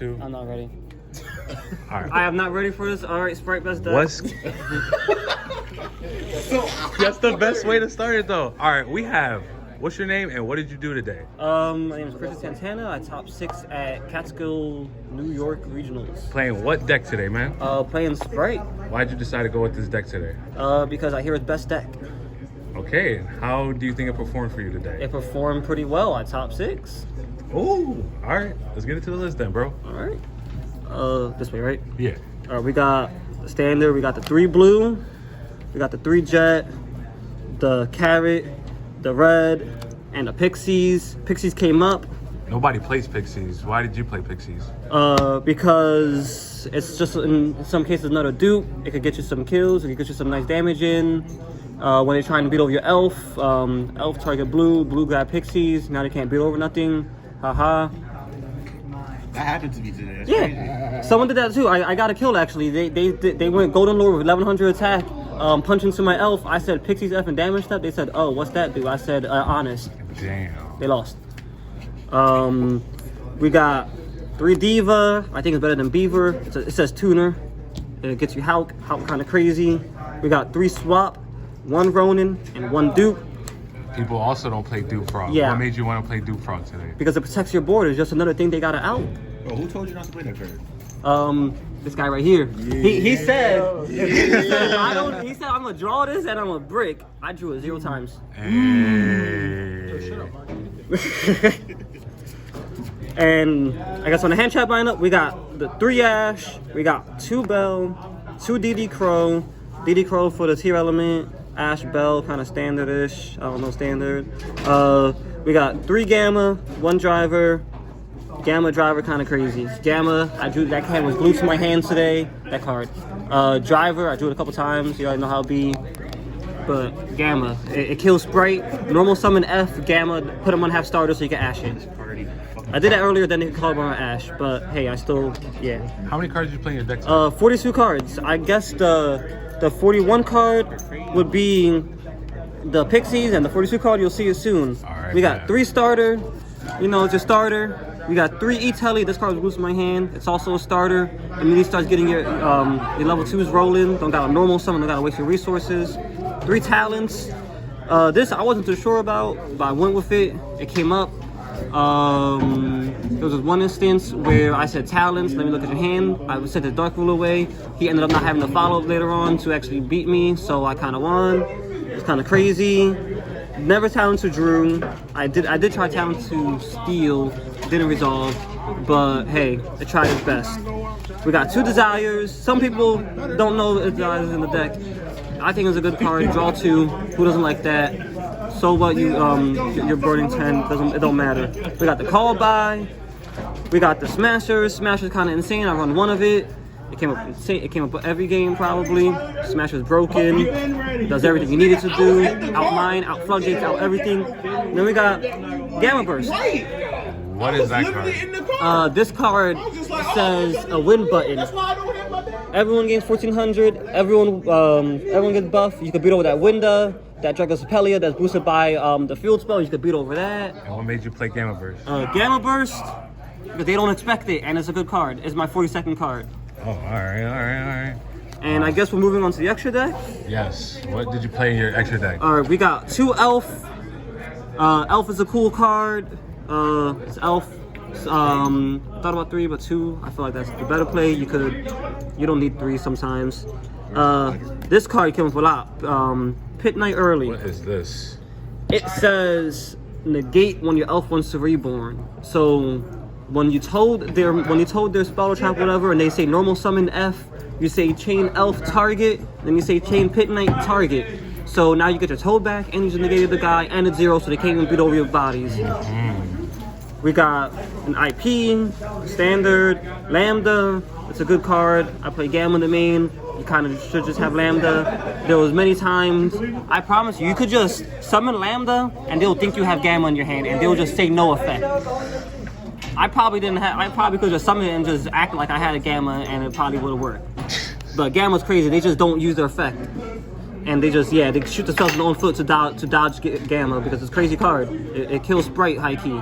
too? I'm not ready. All right. I am not ready for this. All right, Spright best deck. What's... That's the best way to start it, though. All right, we have... What's your name and what did you do today? My name is Christian Santana. I top 6 at Catskill, New York Regionals. Playing what deck today, man? Playing Spright. Why'd you decide to go with this deck today? Because I hear it's best deck. Okay, how do you think it performed for you today? It performed pretty well. I top 6. Ooh, all right. Let's get into the list then, bro. All right. This way, right? Yeah. All right, we got the standard. We got the 3 blue. We got the 3 jet, the carrot, the red, and the pixies. Pixies came up. Nobody plays pixies. Why did you play pixies? Because it's just in some cases another dupe. It could get you some kills. It could get you some nice damage in. When they're trying to beat over your elf, elf target blue, blue grab pixies. Now they can't beat over nothing. Haha. That happened to me today. That's Yeah, crazy. someone did that too. I got a kill actually. They went golden lord with 1100 attack, punching to my elf. I said pixies F and damage step. They said, oh, what's that do? I said honest. Damn. They lost. We got 3 diva. I think it's better than beaver. It says tuner. It gets you Hulk kind of crazy. We got 3 swap, 1 ronin, and 1 dupe. People also don't play Duke Frog. Yeah. What made you want to play Duke Frog today? Because it protects your board. It's just another thing they gotta out. Bro, who told you not to play that card? This guy right here. He said he said I'm gonna draw this and I'm gonna brick. I drew it 0 times. Hey. And I guess on the hand trap lineup, we got the 3 Ash, we got 2 Bell, 2 DD Crow for the tier element, Ash Bell, kind of standard-ish, I don't know, standard. We got 3 Gamma, 1 Driver, Gamma Driver kind of crazy. Gamma, I drew, that card was glued to my hand today, that card. Driver, I drew it a couple times, you already know how it be. But Gamma, it kills Spright, normal summon F, Gamma, put him on half starter so you can Ash it. I did that earlier, then they called on Ash, but hey, I still, yeah. How many cards did you play in your deck today? 42 cards. I guess the 41 card would be the Pixies, and the 42 card you'll see it soon. Alright, we got man. 3 starter, you know, it's a starter. We got 3 E-Telly, this card was loose in my hand. It's also a starter. Immediately starts getting your level 2s rolling. Don't got a normal summon, don't gotta waste your resources. 3 talents. This I wasn't too sure about, but I went with it. It came up. There was this one instance where I said talents, let me look at your hand. I sent the dark rule away. He ended up not having to follow up later on to actually beat me, so I kind of won. It's kind of crazy. Never talent to Drew. I did try talent to steal, didn't resolve, but hey, it tried its best. We got 2 desires. Some people don't know the desires in the deck. I think it's a good card. Draw 2. Who doesn't like that? So what, you're burning 10, it don't matter. We got the call by, we got the smashers. Smasher's kind of insane. I run 1 of it. It came up insane. It came up every game probably. Smasher's broken. It does everything you need it to do. Out mine, out floodgates, out everything. Then we got Gamma Burst. What is that card? This card says a win button. Everyone gains 1400. Everyone gets buff. You can beat over that window. That Dragosapelia that's boosted by the field spell, you could beat over that. And what made you play Gamma Burst? Gamma Burst, because they don't expect it, and it's a good card. It's my 42nd card. Oh, all right. And I guess we're moving on to the extra deck. Yes. What did you play in your extra deck? All right, we got 2 Elf. Elf is a cool card. It's Elf. Thought about 3, but 2. I feel like that's the better play. You don't need 3 sometimes. This card came with a lot. Pit Night early. What is this? It says negate when your elf wants to reborn. So when you told their spell trap whatever, and they say normal summon F, you say chain elf target, then you say chain Pit Night target. So now you get your toad back, and you just negated the guy and it's 0, so they can't even beat over your bodies. We got an IP, standard, Lambda. It's a good card. I play Gamma in the main. You kind of should just have Lambda. There was many times, I promise you could just summon Lambda and they'll think you have Gamma in your hand and they'll just say no effect. I probably could just summon it and just act like I had a Gamma and it probably would have worked. But Gamma's crazy, they just don't use their effect. And they just, they shoot themselves in their own foot to dodge Gamma because it's a crazy card. It kills Spright high key.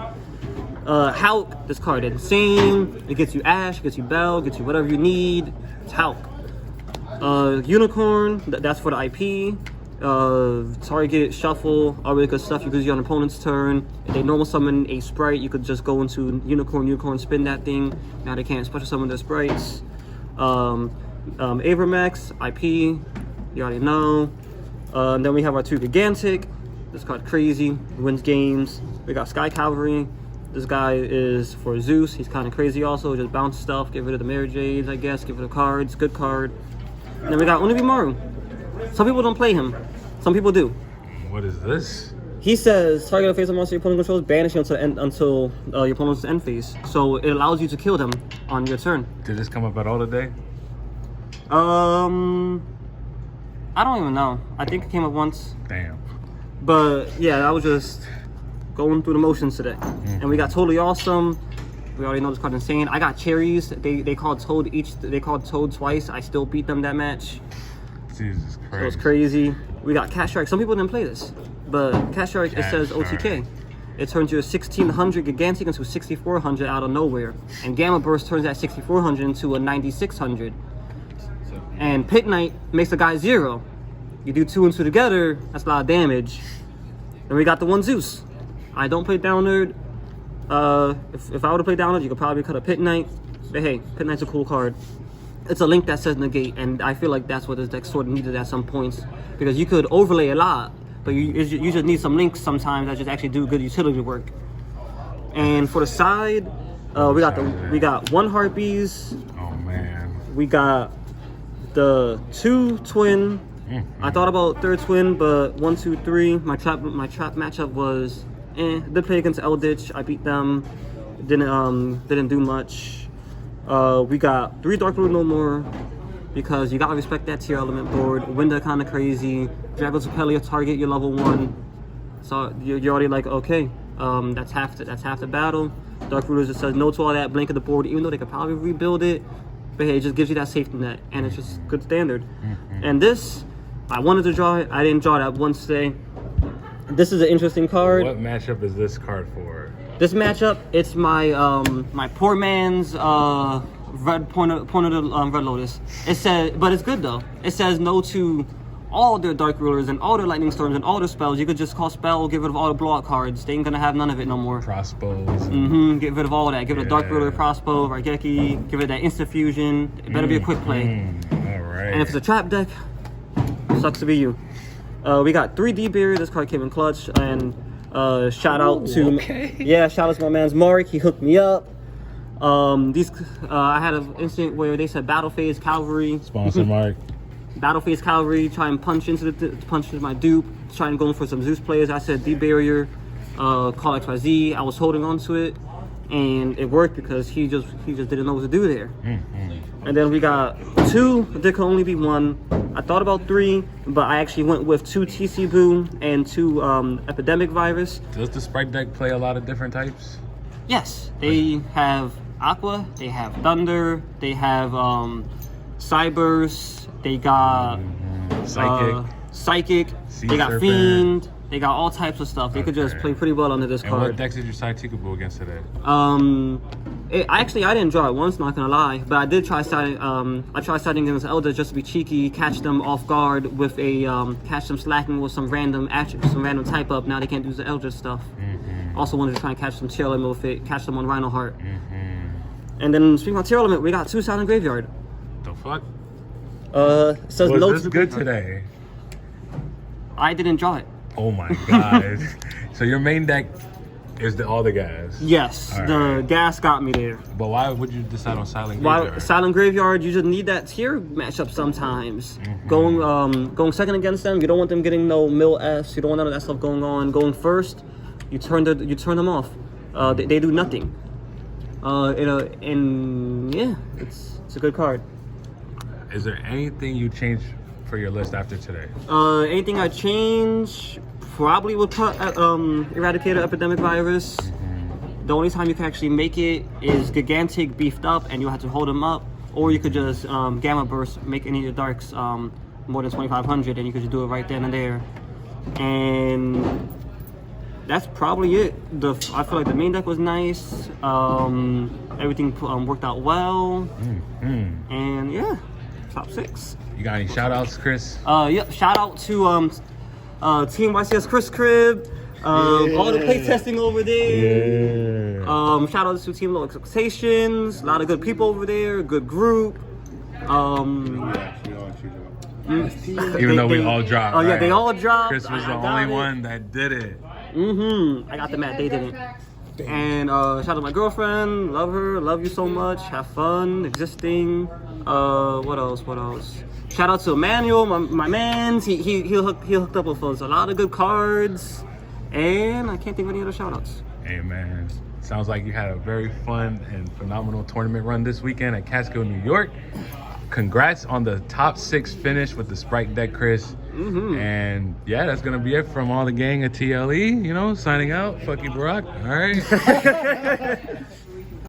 Hulk, this card insane. It gets you Ash, gets you Bell, gets you whatever you need. It's Hulk. Unicorn, that's for the IP. Target, shuffle, all really good stuff. You could use on an opponent's turn. If they normal summon a Spright, you could just go into Unicorn, spin that thing. Now they can't special summon their Sprites. Abramax, IP, you already know. Then we have our 2 Gigantic. This card crazy, wins games. We got Sky Cavalry. This guy is for Zeus. He's kind of crazy also. Just bounce stuff, get rid of the Mary Jades, I guess. Get rid of cards, good card. And then we got Onibimaru. Some people don't play him. Some people do. What is this? He says target a face of monster your opponent controls, banish it until your opponent's end phase. So it allows you to kill them on your turn. Did this come up at all today? I don't even know. I think it came up once. Damn. But yeah, I was just going through the motions today. And we got Totally Awesome. We already know this card insane. I got Cherries. They called Toad they called Toad twice. I still beat them that match. Jesus Christ. So it was crazy. We got Cat Shark. Some people didn't play this, but Cat Shark, it says OTK. It turns your 1600 Gigantic into 6400 out of nowhere. And Gamma Burst turns that 6400 into a 9600. And Pit Knight makes a guy 0. You do 2 and 2 together, that's a lot of damage. Then we got the 1 Zeus. I don't play Downerd. If I were to play Downerd, you could probably cut a Pit Knight. But hey, Pit Knight's a cool card. It's a link that says negate, and I feel like that's what this deck sort of needed at some points. Because you could overlay a lot, but you just need some links sometimes that just actually do good utility work. And for the side, we got 1 Harpies. Oh man. We got the 2 Twin. I thought about 3rd Twin, but 1, 2, 3. My trap matchup was did play against Eldritch. I beat them. Didn't do much. We got 3 Dark Ruler no more because you gotta respect that tier element board. Winda kind of crazy. Drago's Apelia target your level 1. So you're already like, okay, that's half the battle. Dark Rulers just says no to all that, blanket the board, even though they could probably rebuild it. But hey, it just gives you that safety net, and it's just good standard. And this, I wanted to draw it. I didn't draw that once today. This is an interesting card. What matchup is this card for? This matchup, it's my my poor man's red pointer Red Lotus. It says, but it's good though. It says no to all their Dark Rulers and all their Lightning Storms and all their spells. You could just call spell, get rid of all the blowout cards. They ain't gonna have none of it no more. Crossbows. Get rid of all that. Get rid of Dark Ruler, Crossbow, Raigeki. Get rid of that Instant Fusion. It better be a quick play. All right. And if it's a trap deck, sucks to be you. We got 3D Barrier. This card came in clutch. And shout out to shout out to my man's Mark. He hooked me up. I had an instant where they said Battle Phase Cavalry. Sponsor Mark. Battle Phase Cavalry, try and punch into my dupe, try and go for some Zeus players. I said D-Barrier, call XYZ. I was holding on to it, and it worked because he just didn't know what to do there. And then we got 2, there could only be 1. I thought about 3, but I actually went with 2 TC Boo and 2 Epidemic Virus. Does the Sprite deck play a lot of different types? Yes, they have Aqua, they have Thunder, they have Cyburst. They got Psychic. They got Serpent. Fiend. They got all types of stuff. They could just play pretty well under this And card. what decks did you side Tikaboo against today? I didn't draw it once, not gonna lie, but I did try siding. I tried siding against Elder just to be cheeky, catch them off guard with a catch them slacking with some random type up. Now they can't do the Elder stuff. Also wanted to try and catch some tier element with it, catch them on Rhino Heart. And then speaking of tier element, we got 2 Silent Graveyard. The fuck? Says Was no this good today? I didn't draw it. Oh my god. So your main deck is all the gas? Yes, All the right. gas got me there. But why would you decide on Silent Graveyard? Silent Graveyard, you just need that tier matchup sometimes. Going second against them, you don't want them getting no mill Fs. You don't want none of that stuff going on. Going first, you turn them off. They do nothing. And yeah, it's a good card. Is there anything you changed for your list after today? Anything I change probably would cut Eradicator Epidemic Virus. The only time you can actually make it is Gigantic beefed up and you have to hold them up, or you could just Gamma Burst, make any of your darks more than 2500 and you could just do it right then and there. And That's probably it. I feel like the main deck was nice. Everything worked out well. And yeah, top 6. You got any shout outs, Chris? Yep. Shout out to Team YCS Chris Crib. All the play testing over there. Yeah. Shout out to Team Low Expectations. A lot of good people over there. Good group. Even though we all dropped. Oh yeah, right? they all dropped. Chris was the I got only it. one that did it. I got the mat, they didn't. And shout out to my girlfriend, love her, love you so much, have fun, existing. What else? Shout out to Emmanuel, my mans. He hooked up with us a lot of good cards. And I can't think of any other shout outs. Hey man, sounds like you had a very fun and phenomenal tournament run this weekend at Catskill, New York. Congrats on the top 6 finish with the Spright deck, Chris. And yeah, that's gonna be it from all the gang at TLE. You know, signing out. Fuck you, Barack. All right.